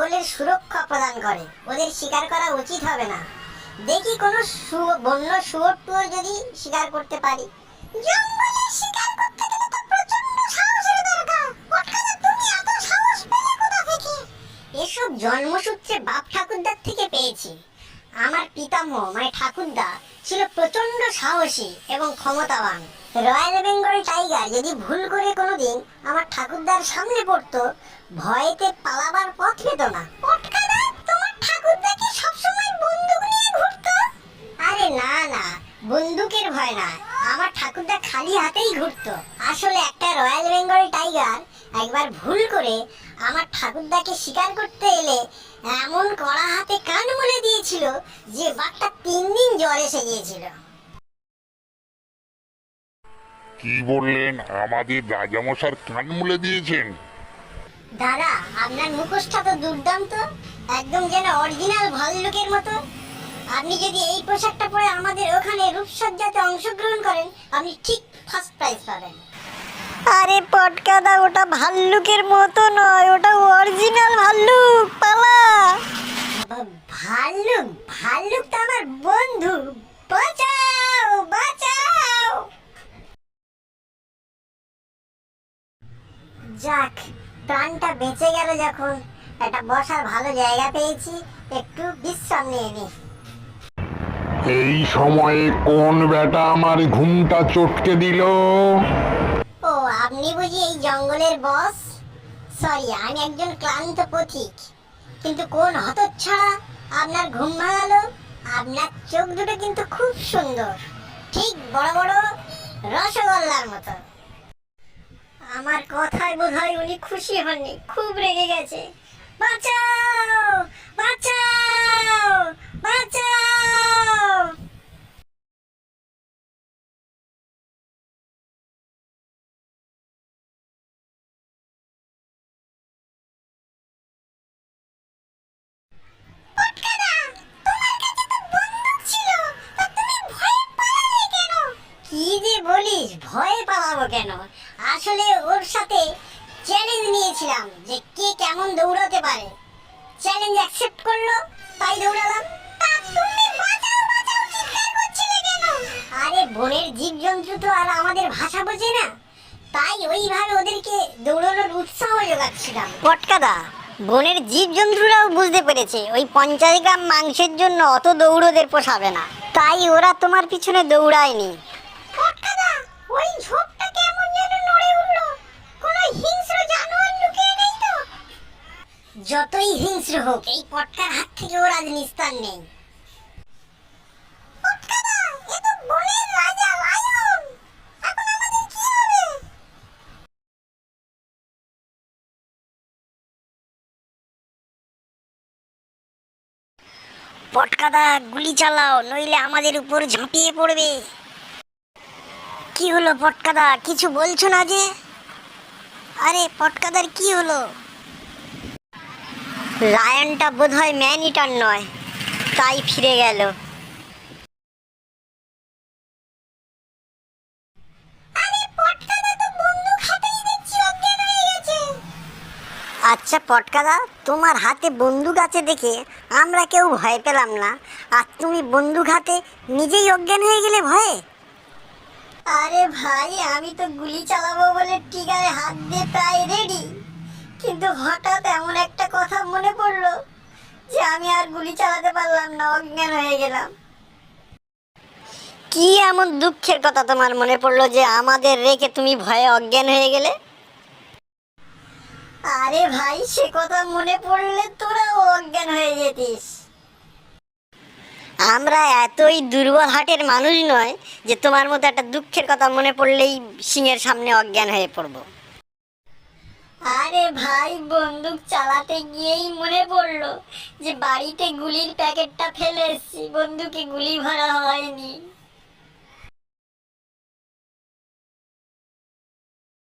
জঙ্গলের সুরক্ষা প্রদান করে, ওদের শিকার করা উচিত হবে না। দেখি কোনো বন্য শুয়োর টুয়োর যদি শিকার করতে পারি। জঙ্গলে শিকার করতে গেলে তো প্রচন্ড সাহসের দরকার। পটকাদা, তুমি এত সাহস পেলে কোথা থেকে? এসব জন্মসূত্রে বাপ ঠাকুরদার থেকে পেয়েছি। আমার পিতামহ মানে ঠাকুরদা ছিল প্রচন্ড সাহসী এবং ক্ষমতাবান। রয়্যাল বেঙ্গল টাইগার যদি ভুল করে কোনোদিন আমার ঠাকুরদার সামনে পড়তো, ভয়েতে পালাবার পথ পেত না। পটকাদা, তোমার ঠাকুরদা কি সবসময় বন্দুক নিয়ে ঘুরতো? আরে না না, বন্দুকের ভয় না, আমার ঠাকুরদা খালি হাতেই ঘুরতো। আসলে একটা রয়্যাল বেঙ্গল টাইগার একবার ভুল করে আমার ঠাকুরদাকে শিকার করতে এলে এমন কড়া হাতে কান মুলে দিয়েছিল যে বাঘটা 3 দিন জ্বর এসে গিয়েছিল। কি বললেন? আমাদের রাজামশার কান মুলে দিয়েছেন? দাদা, আপনার মুখোশটা তো দুর্দান্ত, একদম যেন অরিজিনাল ভাল্লুকের মতো। আপনি যদি এই পোশাকটা পরে আমাদের ওখানে রূপসজ্জাতে অংশগ্রহণ করেন, আপনি ঠিক ফার্স্ট প্রাইজ পাবেন। আরে পটকাদা, ওটা ভাল্লুকের মতো নয়, ওটা অরিজিনাল ভাল্লুক। পালা। ভাল্লুক? ভাল্লুক তো আমার বন্ধু। বাঁচাও বাঁচাও। যাক, প্রাণটা বেঁচে গেল যখন, একটা বসার ভালো জায়গা পেয়েছি, একটু বিশ্রাম নিয়ে নি। এই সময়ে কোন বেটা আমার ঘুমটা চটকে দিল? ও, আপনি বুঝি এই জঙ্গলের বস? সরি, আমি একজন ক্লান্ত পথিক। কিন্তু কোন হতচ্ছাড়া আপনার ঘুম ভাঙালো? আপনার চোখ দুটো কিন্তু খুব সুন্দর, ঠিক বড় বড় রসগোল্লার মতো। আমার কথায় বোধহয় উনি খুশি হননি, খুব রেগে গেছে। বাঁচাও বাঁচাও বাঁচাও। পটকাদা, তোমার কাছে তো বন্দুক ছিল, তা তুমি ভয়ে পালালে কেন? কি যে বলিস, ভয়ে পালাবো কেন? আসলে ওর সাথে চ্যালেঞ্জ নিয়েছিলাম যে কে কেমন দৌড়াতে পারে। চ্যালেঞ্জ অ্যাকসেপ্ট করলো, তাই দৌড়ালাম। তা তুমি বাঁচাও বাঁচাও চিৎকার করছিলে কেন? আরে বনের জীবজন্তু তো আর আমাদের ভাষা বোঝে না, তাই ওইভাবে ওদেরকে দৌড়ানোর উৎসাহ যোগাচ্ছিলাম। পটকাদা, বনের জীবজন্তুরাও বুঝতে পেরেছে ওই 50 গ্রাম মাংসের জন্য অত দৌড় ওদের পোষাবে না, তাই ওরা তোমার পিছনে দৌড়ায়নি। পটকাদা, ওই ঝোপটা কেমন যেন নড়ে উঠলো, কোনো হিংস্র জানোয়ার লুকিয়ে নেই তো? যতই হিংস্র হোক, এই পটকার হাত থেকে ওর আজ নিস্তার নেই। পটকাদা, এ তো বনের রাজা লায়ন, এখন আমাদের কি হবে? পটকাদা, গুলি চালাও, নইলে আমাদের উপর ঝাঁপিয়ে পড়বে। কি হলো পটকাদা, কিছু বলছো না যে? আরে পটকাদার কি হলো? লায়নটা বোধহয় ম্যান ইটার নয়, তাই ফিরে গেল। আচ্ছা পটকাদা, তোমার হাতে বন্দুক আছে দেখে আমরা কেউ ভয় পেলাম না, আর তুমি বন্দুক হাতে নিজেই অজ্ঞান হয়ে গেলে ভয়ে? আরে ভাই, আমি তো গুলি চালাবো বলে টিগারে হাত দিয়ে প্রায় রেডি, কিন্তু হঠাৎ এমন একটা কথা মনে পড়লো যে আমি আর গুলি চালাতে পারলাম না, অজ্ঞান হয়ে গেলাম। কি এমন দুঃখের কথা তোমার মনে পড়লো যে আমাদের রেখে তুমি ভয়ে অজ্ঞান হয়ে গেলে? আরে ভাই, সে কথা মনে পড়লে তোরাও অজ্ঞান হয়ে যেতিস। আমরা এতই দুর্বল হাটের মানুষ নয় যে তোমার মতো একটা দুঃখের কথা মনে পড়লেই সিংহের সামনে অজ্ঞান হয়ে পড়বো। আরে ভাই, বন্দুক চালাতে গিয়েই মনে পড়লো যে বাড়িতে গুলির প্যাকেটটা ফেলে এসেছি, বন্দুকে গুলি ভরা হয়নি।